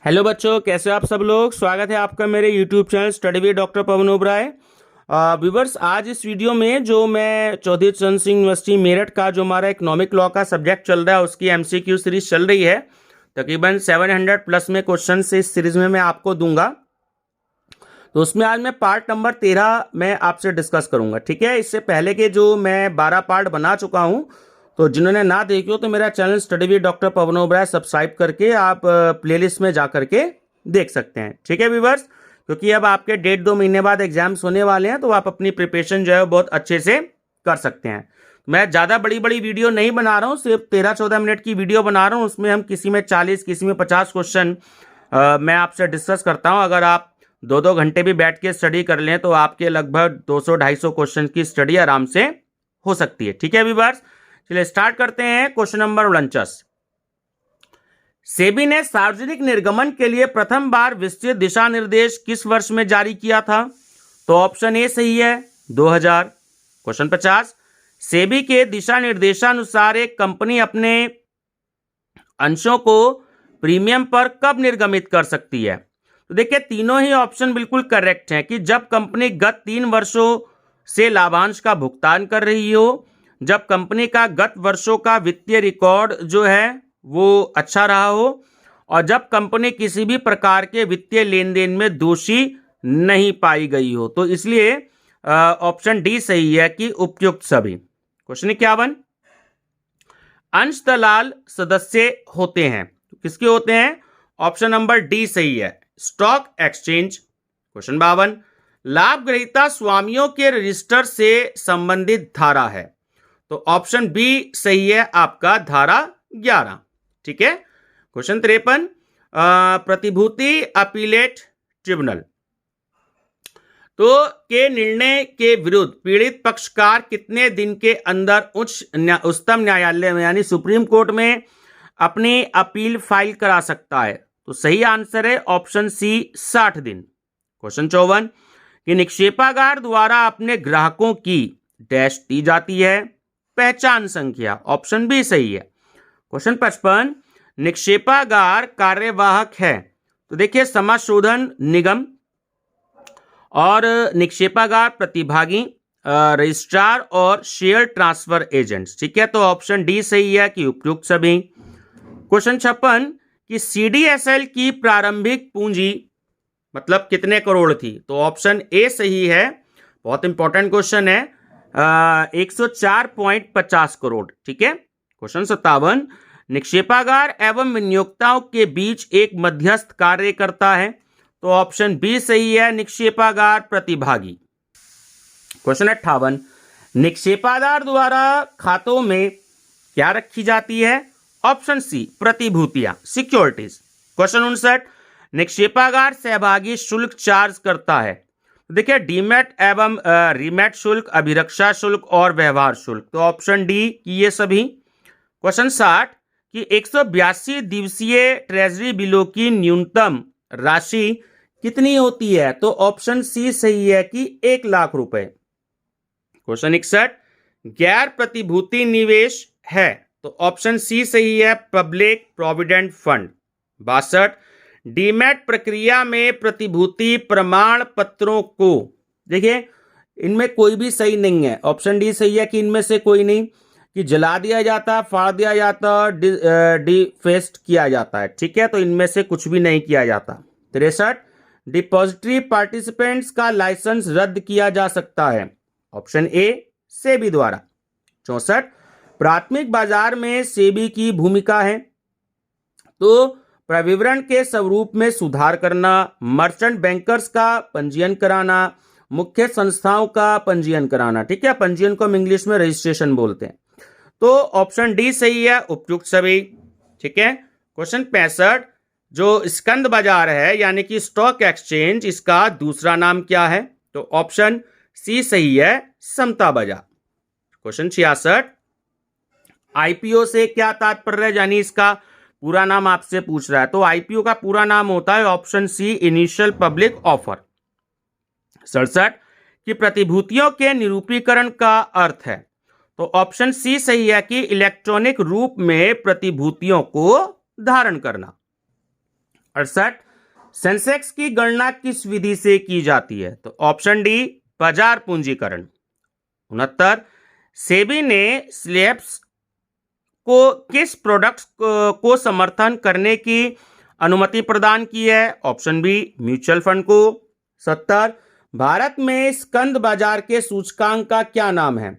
Hello बच्चों, कैसे हो आप सब लोग। स्वागत है आपका मेरे YouTube channel study with doctor Pawan Oberoi. Viewers, आज इस वीडियो में जो मैं चौधरी चरण सिंह यूनिवर्सिटी मेरठ का जो हमारा इकोनॉमिक लॉ का सब्जेक्ट चल रहा है उसकी एमसीक्यू सीरीज चल रही है। तकरीबन 700 प्लस में क्वेश्चन से इस सीरीज में मैं आपको दूंगा। तो उसमें आज मैं पार्ट नंबर 13 में आपसे डिस्कस करूंगा। ठीक है, इससे पहले के जो मैं 12 पार्ट बना चुका हूं, तो जिन्होंने ना देखी हो तो मेरा channel study with doctor Pawan Oberoi subscribe करके आप प्लेलिस्ट में जा करके देख सकते हैं। ठीक है व्यूवर्स, क्योंकि अब आपके 1.5-2 महीने बाद एग्जाम्स होने वाले हैं, तो आप अपनी प्रिपरेशन जो है बहुत अच्छे से कर सकते हैं। मैं ज़्यादा बड़ी बड़ी वीडियो नहीं बना रहा हूँ, सिर्फ 13-14 मिनट की वीडियो बना रहा हूँ। उसमें हम किसी में 40 किसी में 50 क्वेश्चन मैं आपसे डिस्कस करता हूँ। अगर आप 2-2 घंटे भी बैठ के स्टडी कर लें तो आपके लगभग 200-250 क्वेश्चन की स्टडी आराम से हो सकती है। ठीक है व्यूवर्स, चलिए स्टार्ट करते हैं। Question number 49। सेबी ने सार्वजनिक निर्गमन के लिए प्रथम बार विस्तृत दिशा निर्देश किस वर्ष में जारी किया था? तो ऑप्शन ए सही है, 2000। क्वेश्चन 50। सेबी के दिशा निर्देशानुसार एक कंपनी अपने अंशों को प्रीमियम पर कब निर्गमित कर सकती है? तो देखिए, तीनों ही ऑप्शन बिल्कुल करेक्ट हैं कि जब कंपनी गत 3 वर्षों से लाभांश का भुगतान कर रही हो, जब कंपनी का गत वर्षों का वित्तीय रिकॉर्ड जो है वो अच्छा रहा हो, और जब कंपनी किसी भी प्रकार के वित्तीय लेन देन में दोषी नहीं पाई गई हो। तो इसलिए ऑप्शन डी सही है कि उपयुक्त सभी। क्वेश्चन 51। अंश दलाल सदस्य होते हैं, तो किसके होते हैं? ऑप्शन नंबर डी सही है, स्टॉक एक्सचेंज। क्वेश्चन 52। लाभ ग्रहीता स्वामियों के रजिस्टर से संबंधित धारा है, तो ऑप्शन बी सही है आपका, धारा 11। ठीक है। क्वेश्चन 53। प्रतिभूति अपीलेट ट्रिब्यूनल तो के निर्णय के विरुद्ध पीड़ित पक्षकार कितने दिन के अंदर उच्चतम न्यायालय में यानी सुप्रीम कोर्ट में अपनी अपील फाइल करा सकता है? तो सही आंसर है ऑप्शन सी, 60 दिन। क्वेश्चन 54। कि निक्षेपागार द्वारा अपने ग्राहकों की डैश दी जाती है पहचान संख्या, ऑप्शन बी सही है। क्वेश्चन 55। निक्षेपागार कार्यवाहक है, तो देखिए समाशोधन निगम और निक्षेपागार प्रतिभागी, रजिस्ट्रार और शेयर ट्रांसफर एजेंट्स। ठीक है, तो ऑप्शन डी सही है कि उपयुक्त सभी। क्वेश्चन 56। कि सीडीएसएल की प्रारंभिक पूंजी मतलब कितने करोड़ थी? तो ऑप्शन ए सही है, बहुत इंपॉर्टेंट क्वेश्चन है, 104.50 करोड़। ठीक है। क्वेश्चन 57। निक्षेपागार एवं विनियोक्ताओं के बीच एक मध्यस्थ कार्य करता है, तो ऑप्शन बी सही है, निक्षेपागार प्रतिभागी। क्वेश्चन 58। निक्षेपागार द्वारा खातों में क्या रखी जाती है? ऑप्शन सी, प्रतिभूतियां, सिक्योरिटीज। क्वेश्चन 59। निक्षेपागार सहभागी शुल्क चार्ज करता है, देखिए डीमैट एवं रीमैट शुल्क, अभिरक्षा शुल्क और व्यवहार शुल्क, तो ऑप्शन डी की ये सभी। क्वेश्चन 60। कि 182 दिवसीय ट्रेजरी बिलों की न्यूनतम राशि कितनी होती है? तो ऑप्शन सी सही है कि 1 लाख रुपए। क्वेश्चन 61। गैर प्रतिभूति निवेश है, तो ऑप्शन सी सही है, पब्लिक प्रोविडेंट फंड। 62। डीमैट प्रक्रिया में प्रतिभूति प्रमाण पत्रों को, देखिए इनमें कोई भी सही नहीं है, ऑप्शन डी सही है कि इनमें से कोई नहीं, कि जला दिया जाता, फाड़ दिया जाता, डिफेस्ट किया जाता है। ठीक है, तो इनमें से कुछ भी नहीं किया जाता। 63। डिपॉजिटरी पार्टिसिपेंट्स का लाइसेंस रद्द किया जा सकता है, ऑप्शन ए सेबी द्वारा। 64। प्राथमिक बाजार में सेबी की भूमिका है, तो प्रविवरण के स्वरूप में सुधार करना, मर्चेंट बैंकर्स का पंजीयन कराना, मुख्य संस्थाओं का पंजीयन कराना। ठीक है, पंजीयन को हम इंग्लिश में रजिस्ट्रेशन बोलते हैं, तो ऑप्शन डी सही है, उपयुक्त सभी। ठीक है। क्वेश्चन 65। जो स्कंद बाजार है यानी कि स्टॉक एक्सचेंज, इसका दूसरा नाम क्या है? तो ऑप्शन सी सही है, समता बाजार। क्वेश्चन 66। आईपीओ से क्या तात्पर्य है, यानी इसका पूरा नाम आपसे पूछ रहा है, तो आईपीओ का पूरा नाम होता है option C, initial public offer. 67। कि प्रतिभूतियों के निरूपीकरण का अर्थ है, तो ऑप्शन सी सही है कि इलेक्ट्रॉनिक रूप में प्रतिभूतियों को धारण करना। 68 सेंसेक्स की गणना किस विधि से की जाती है? तो ऑप्शन डी बाजार पूंजीकरण। 69 सेबी ने स्लैब्स को किस प्रोडक्ट्स को समर्थन करने की अनुमति प्रदान की है? ऑप्शन बी म्यूचुअल फंड को। 70 भारत में स्कंद बाजार के सूचकांक का क्या नाम है?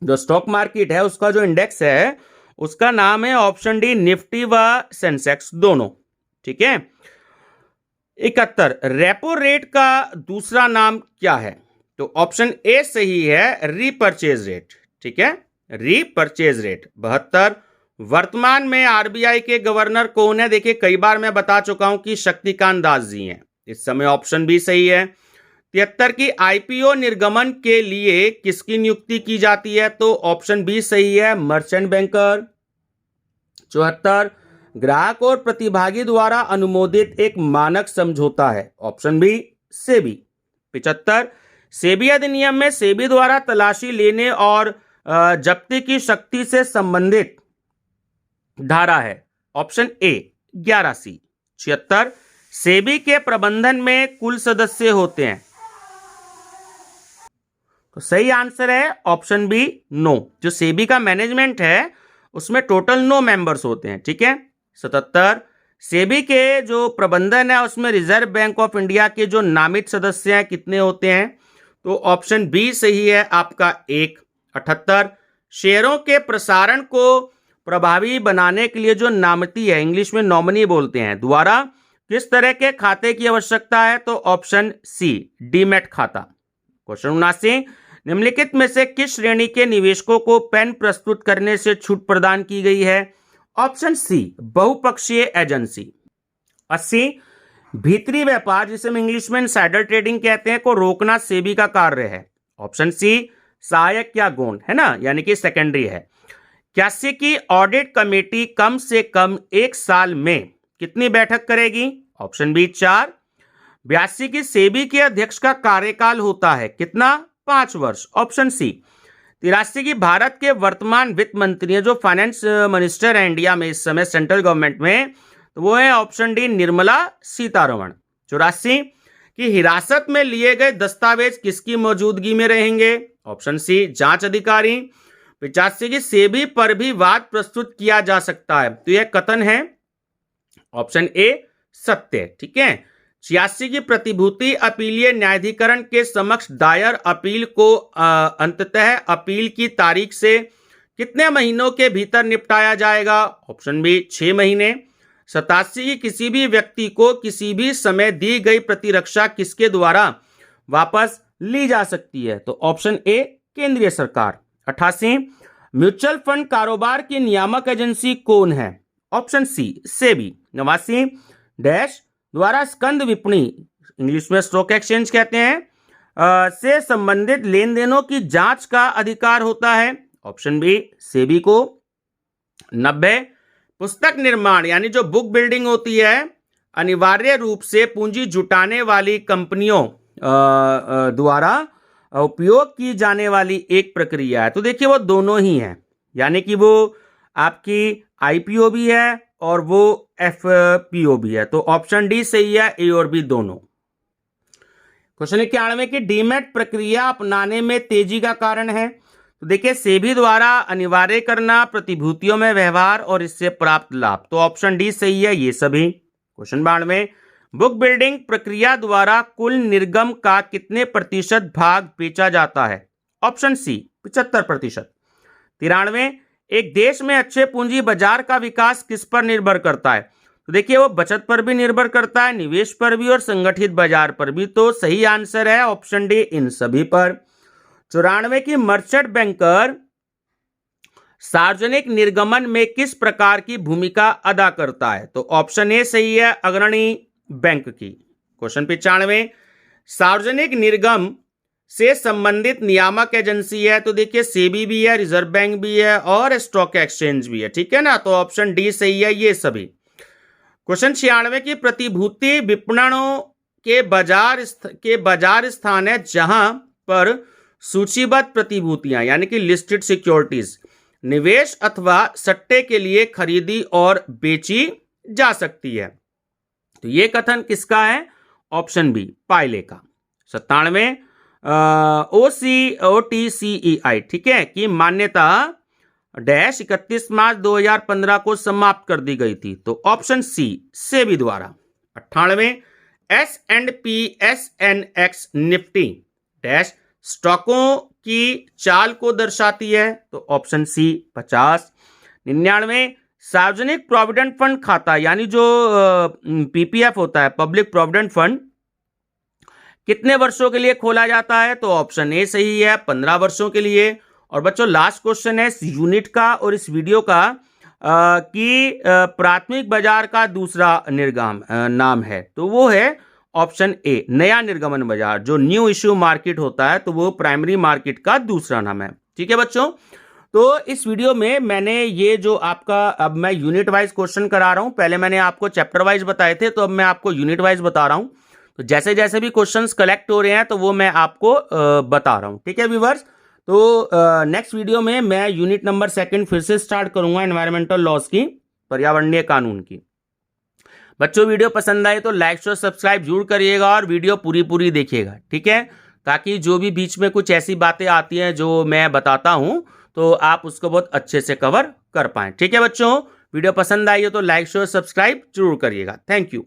जो स्टॉक मार्केट है उसका जो इंडेक्स है उसका नाम है ऑप्शन डी निफ्टी व सेंसेक्स दोनों। ठीक है। 71 रेपो रेट का दूसरा नाम क्या है? तो ऑप्शन ए सही है, रीपर्चेज रेट। ठीक है, रीपर्चेज रेट। 72 वर्तमान में आरबीआई के गवर्नर कौन है? देखिए कई बार मैं बता चुका हूं कि शक्तिकांत दास जी हैं, इस समय ऑप्शन बी सही है। 73 की आईपीओ निर्गमन के लिए किसकी नियुक्ति की जाती है? तो ऑप्शन बी सही है, मर्चेंट बैंकर। 74 ग्राहक और प्रतिभागी द्वारा अनुमोदित एक मानक समझौता है? Option B SEBI. 75 सेबी अधिनियम में सेबी द्वारा तलाशी लेने और जब्ती की शक्ति से संबंधित धारा है? Option A 11C। 76 सेबी के प्रबंधन में कुल सदस्य होते हैं? तो सही आंसर है ऑप्शन बी 9। जो सेबी का मैनेजमेंट है उसमें टोटल 9 मेंबर्स होते हैं। ठीक है। 77 सेबी के जो प्रबंधन है उसमें रिजर्व बैंक ऑफ इंडिया के जो नामित सदस्य हैं कितने होते हैं? तो ऑप्शन बी सही है आपका 1। 78 शेयरों के प्रसारण को प्रभावी बनाने के लिए जो नामिती है, इंग्लिश में नॉमिनी बोलते हैं, द्वारा किस तरह के खाते की आवश्यकता है? तो ऑप्शन सी डीमैट खाता। क्वेश्चन 79 निम्नलिखित में से किस श्रेणी के निवेशकों को पेन प्रस्तुत करने से छूट प्रदान की गई है? ऑप्शन सी बहुपक्षीय एजेंसी। 80 भीतरी व्यापार जिसे हम इंग्लिश में इनसाइडर ट्रेडिंग कहते हैं को रोकना सेबी का कार्य है? ऑप्शन सी सहायक या गौण, है ना, यानी कि सेकेंडरी है। 81 की ऑडिट कमेटी कम से कम 1 साल में कितनी बैठक करेगी? Option B 4। 82 की सेबी के अध्यक्ष का कार्यकाल होता है कितना? 5 वर्ष। Option C. 83 की भारत के वर्तमान वित्त मंत्री है, जो फाइनेंस मिनिस्टर है इंडिया में इस समय सेंट्रल गवर्नमेंट में, तो वो है ऑप्शन डी निर्मला सीतारमण। 84 की हिरासत में लिए गए दस्तावेज किसकी मौजूदगी में रहेंगे? ऑप्शन सी जांच अधिकारी। 85 की सेबी पर भी वाद प्रस्तुत किया जा सकता है, तो यह कथन है ऑप्शन ए सत्य। ठीक है। 86 की प्रतिभूति अपीलीय न्यायाधिकरण के समक्ष दायर अपील को अंततः अपील की तारीख से कितने महीनों के भीतर निपटाया जाएगा? ऑप्शन बी 6 महीने। 87 की किसी भी व्यक्ति को किसी भी समय दी गई प्रतिरक्षा किसके द्वारा वापस ली जा सकती है? तो ऑप्शन ए केंद्रीय सरकार। 88 म्यूचुअल फंड कारोबार की नियामक एजेंसी कौन है? ऑप्शन सी सेबी। 89 डैश द्वारा स्कंद विपणी, इंग्लिश में स्टॉक एक्सचेंज कहते हैं, से संबंधित लेन देनों की जांच का अधिकार होता है? ऑप्शन बी सेबी को। 90 पुस्तक निर्माण यानी जो बुक बिल्डिंग होती है अनिवार्य रूप से पूंजी जुटाने वाली कंपनियों द्वारा उपयोग की जाने वाली एक प्रक्रिया है। तो देखिए वो दोनों ही हैं, यानी कि वो आपकी आईपीओ भी है और वो एफपीओ भी है। तो ऑप्शन डी सही है, ए और बी दोनों। क्वेश्चन 91 की डीमैट प्रक्रिया अपनाने में तेजी का कारण है? तो देखिए सेबी द्वारा अनिवार्य करना, प्रतिभूतियों में व्यवहार और इससे प्राप्त लाभ। तो ऑप्शन डी सही है ये सभी। क्वेश्चन 92 बुक बिल्डिंग प्रक्रिया द्वारा कुल निर्गम का कितने प्रतिशत भाग बेचा जाता है? ऑप्शन सी 75%। 93 एक देश में अच्छे पूंजी बाजार का विकास किस पर निर्भर करता है? तो देखिए वो बचत पर भी निर्भर करता है, निवेश पर भी और संगठित बाजार पर भी। तो सही आंसर है ऑप्शन डी इन सभी पर। 94 की मर्चेंट बैंकर सार्वजनिक निर्गमन में किस प्रकार की भूमिका अदा करता है? तो ऑप्शन ए सही है, अग्रणी बैंक की। क्वेश्चन 95 सार्वजनिक निर्गम से संबंधित नियामक एजेंसी है? तो देखिए सेबी भी है, रिजर्व बैंक भी है और स्टॉक एक्सचेंज भी है। ठीक है ना, तो ऑप्शन डी सही है ये सभी। क्वेश्चन 96 की प्रतिभूति विपणनों के बाजार स्थान है जहां पर सूचीबद्ध प्रतिभूतियां यानी कि लिस्टेड सिक्योरिटीज निवेश अथवा सट्टे के लिए खरीदी और बेची जा सकती है। तो ये कथन किसका है? ऑप्शन बी, पायले का। 97 OTCEI, ठीक है, कि मान्यता डैश 31 मार्च 2015 को समाप्त कर दी गई थी, तो ऑप्शन सी, सेबी द्वारा। 98 S&P SNX निफ्टी डैश स्टॉकों की चाल को दर्शाती है, तो ऑप्शन सी 50। 99 सार्वजनिक प्रोविडेंट फंड खाता यानी जो पीपीएफ होता है, पब्लिक प्रोविडेंट फंड, कितने वर्षों के लिए खोला जाता है? तो ऑप्शन ए सही है, 15 वर्षों के लिए। और बच्चों लास्ट क्वेश्चन है इस यूनिट का और इस वीडियो का कि प्राथमिक बाजार का दूसरा निर्गम नाम है, तो वो है ऑप्शन ए, नया निर्गमन बाजार। जो न्यू इश्यू मार्केट होता है तो वो प्राइमरी मार्केट का दूसरा नाम है। ठीक है बच्चों, तो इस वीडियो में मैंने ये जो आपका, अब मैं यूनिट वाइज क्वेश्चन करा रहा हूं, पहले मैंने आपको चैप्टर वाइज बताए थे, तो अब मैं आपको यूनिट वाइज बता रहा हूं। तो जैसे जैसे भी क्वेश्चंस कलेक्ट हो रहे हैं तो वो मैं आपको बता रहा हूं। ठीक है व्यूअर्स, तो नेक्स्ट वीडियो में मैं यूनिट नंबर 2 फिर से स्टार्ट करूंगा, एनवायरमेंटल लॉस की, पर्यावरणीय कानून की। बच्चों वीडियो पसंद आए तो लाइक शेयर सब्सक्राइब जरूर करिएगा और वीडियो पूरी देखिएगा, ठीक है, ताकि जो भी बीच में कुछ ऐसी बातें आती हैं जो मैं बताता हूं तो आप उसको बहुत अच्छे से कवर कर पाएं। ठीक है बच्चों, वीडियो पसंद आई हो तो लाइक शेयर सब्सक्राइब जरूर करिएगा। Thank you.